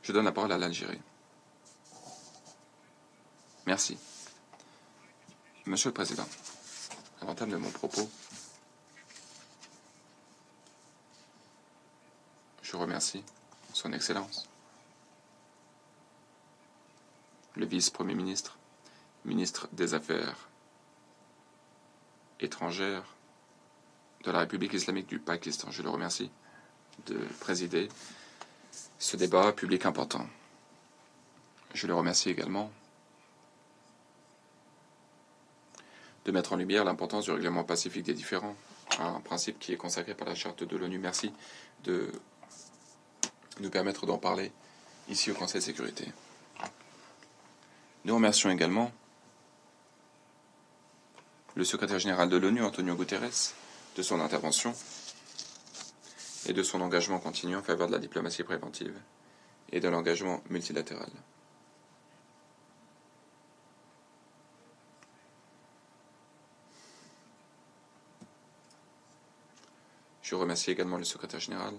Je donne la parole à l'Algérie. Merci. Monsieur le Président, à l'entame de mon propos, je remercie Son Excellence, le vice-premier ministre, ministre des Affaires étrangères de la République islamique du Pakistan. Je le remercie de présider ce débat public important. Je le remercie également de mettre en lumière l'importance du règlement pacifique des différends, un principe qui est consacré par la charte de l'ONU. Merci de nous permettre d'en parler ici au Conseil de sécurité. Nous remercions également le secrétaire général de l'ONU, Antonio Guterres, de son intervention et de son engagement continu en faveur de la diplomatie préventive et de l'engagement multilatéral. Je remercie également le secrétaire général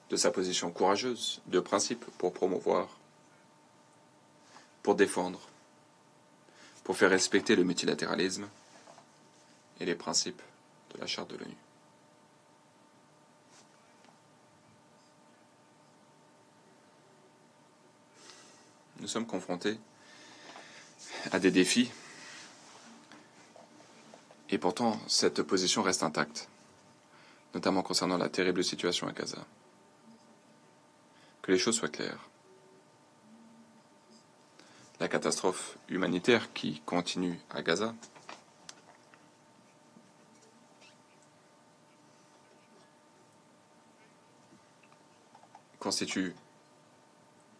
de sa position courageuse, de principe pour promouvoir, pour défendre, pour faire respecter le multilatéralisme et les principes de la charte de l'ONU. Nous sommes confrontés à des défis et pourtant cette position reste intacte, notamment concernant la terrible situation à Gaza. Que les choses soient claires. La catastrophe humanitaire qui continue à Gaza constitue,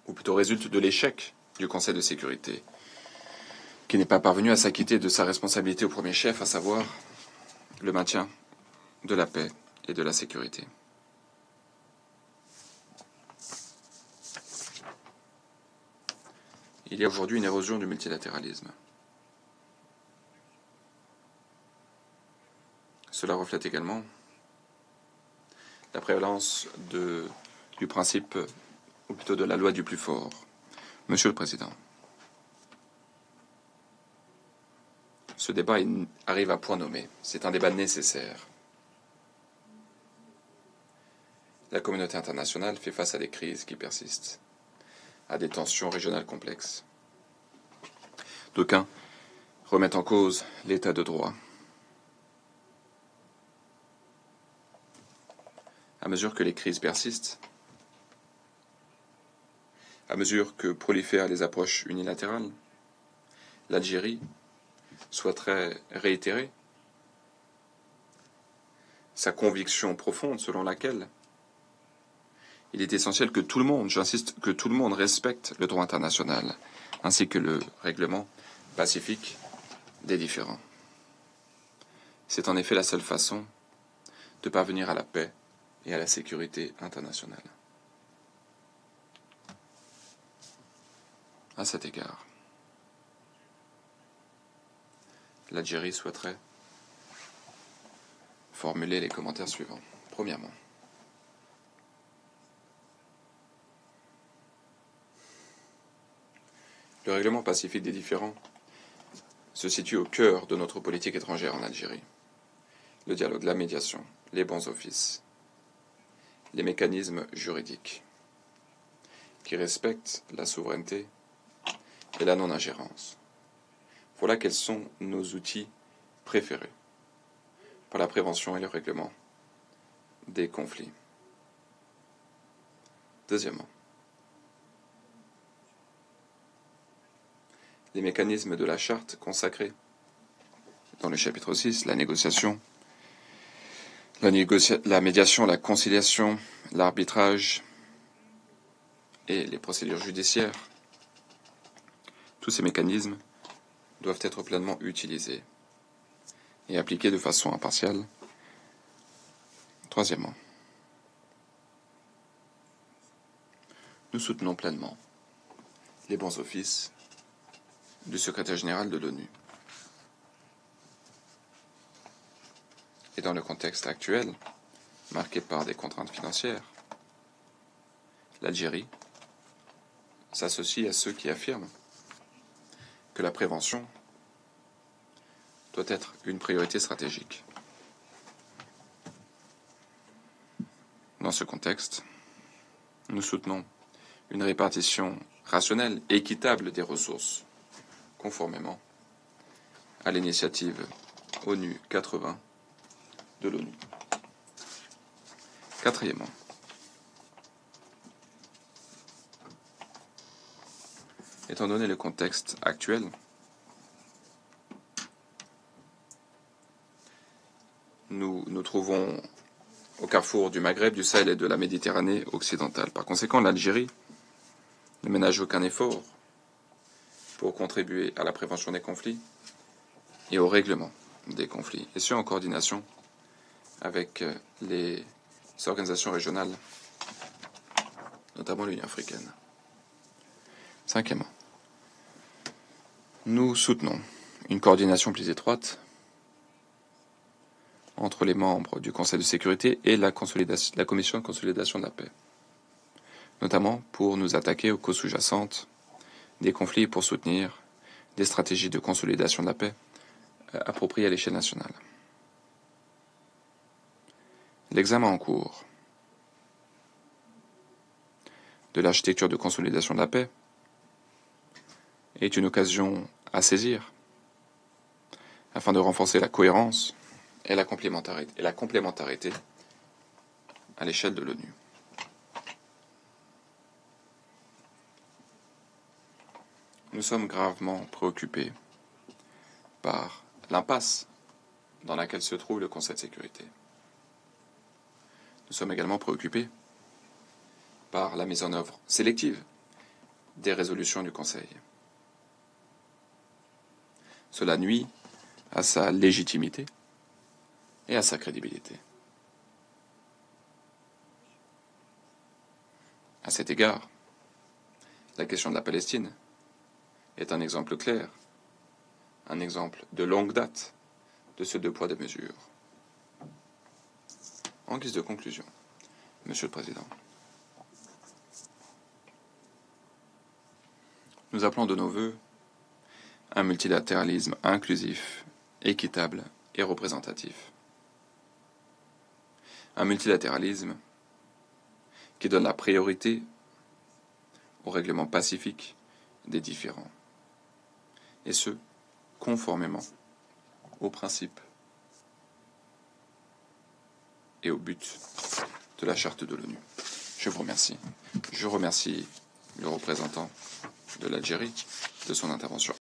ou plutôt résulte de l'échec du Conseil de sécurité, qui n'est pas parvenu à s'acquitter de sa responsabilité au premier chef, à savoir le maintien de la paix et de la sécurité. Il y a aujourd'hui une érosion du multilatéralisme. Cela reflète également la prévalence du principe, ou plutôt de la loi du plus fort. Monsieur le Président, ce débat arrive à point nommé. C'est un débat nécessaire. La communauté internationale fait face à des crises qui persistent, à des tensions régionales complexes. D'aucuns remettent en cause l'état de droit. À mesure que les crises persistent, à mesure que prolifèrent les approches unilatérales, l'Algérie souhaiterait réitérer sa conviction profonde selon laquelle il est essentiel que tout le monde, j'insiste, que tout le monde respecte le droit international, ainsi que le règlement pacifique des différends. C'est en effet la seule façon de parvenir à la paix et à la sécurité internationale. À cet égard, l'Algérie souhaiterait formuler les commentaires suivants. Premièrement, le règlement pacifique des différends se situe au cœur de notre politique étrangère en Algérie. Le dialogue, la médiation, les bons offices, les mécanismes juridiques qui respectent la souveraineté et la non-ingérence. Voilà quels sont nos outils préférés pour la prévention et le règlement des conflits. Deuxièmement, les mécanismes de la charte consacrés dans le chapitre 6, la négociation, la médiation, la conciliation, l'arbitrage et les procédures judiciaires. Tous ces mécanismes doivent être pleinement utilisés et appliqués de façon impartiale. Troisièmement, nous soutenons pleinement les bons offices du secrétaire général de l'ONU. Et dans le contexte actuel, marquée par des contraintes financières, l'Algérie s'associe à ceux qui affirment que la prévention doit être une priorité stratégique. Dans ce contexte, nous soutenons une répartition rationnelle et équitable des ressources, conformément à l'initiative ONU 80 de l'ONU. Quatrièmement, étant donné le contexte actuel, nous nous trouvons au carrefour du Maghreb, du Sahel et de la Méditerranée occidentale. Par conséquent, l'Algérie ne ménage aucun effort pour contribuer à la prévention des conflits et au règlement des conflits, et ce en coordination avec les organisations régionales, notamment l'Union africaine. Cinquièmement, nous soutenons une coordination plus étroite entre les membres du Conseil de sécurité et la Commission de consolidation de la paix, notamment pour nous attaquer aux causes sous-jacentes des conflits et pour soutenir des stratégies de consolidation de la paix appropriées à l'échelle nationale. L'examen en cours de l'architecture de consolidation de la paix est une occasion à saisir afin de renforcer la cohérence et la complémentarité à l'échelle de l'ONU. Nous sommes gravement préoccupés par l'impasse dans laquelle se trouve le Conseil de sécurité. Nous sommes également préoccupés par la mise en œuvre sélective des résolutions du Conseil. Cela nuit à sa légitimité et à sa crédibilité. À cet égard, la question de la Palestine est un exemple clair, un exemple de longue date de ce deux poids deux mesures. En guise de conclusion, Monsieur le Président, nous appelons de nos vœux un multilatéralisme inclusif, équitable et représentatif. Un multilatéralisme qui donne la priorité au règlement pacifique des différends, et ce, conformément aux principes et au but de la Charte de l'ONU. Je vous remercie. Je remercie le représentant de l'Algérie de son intervention.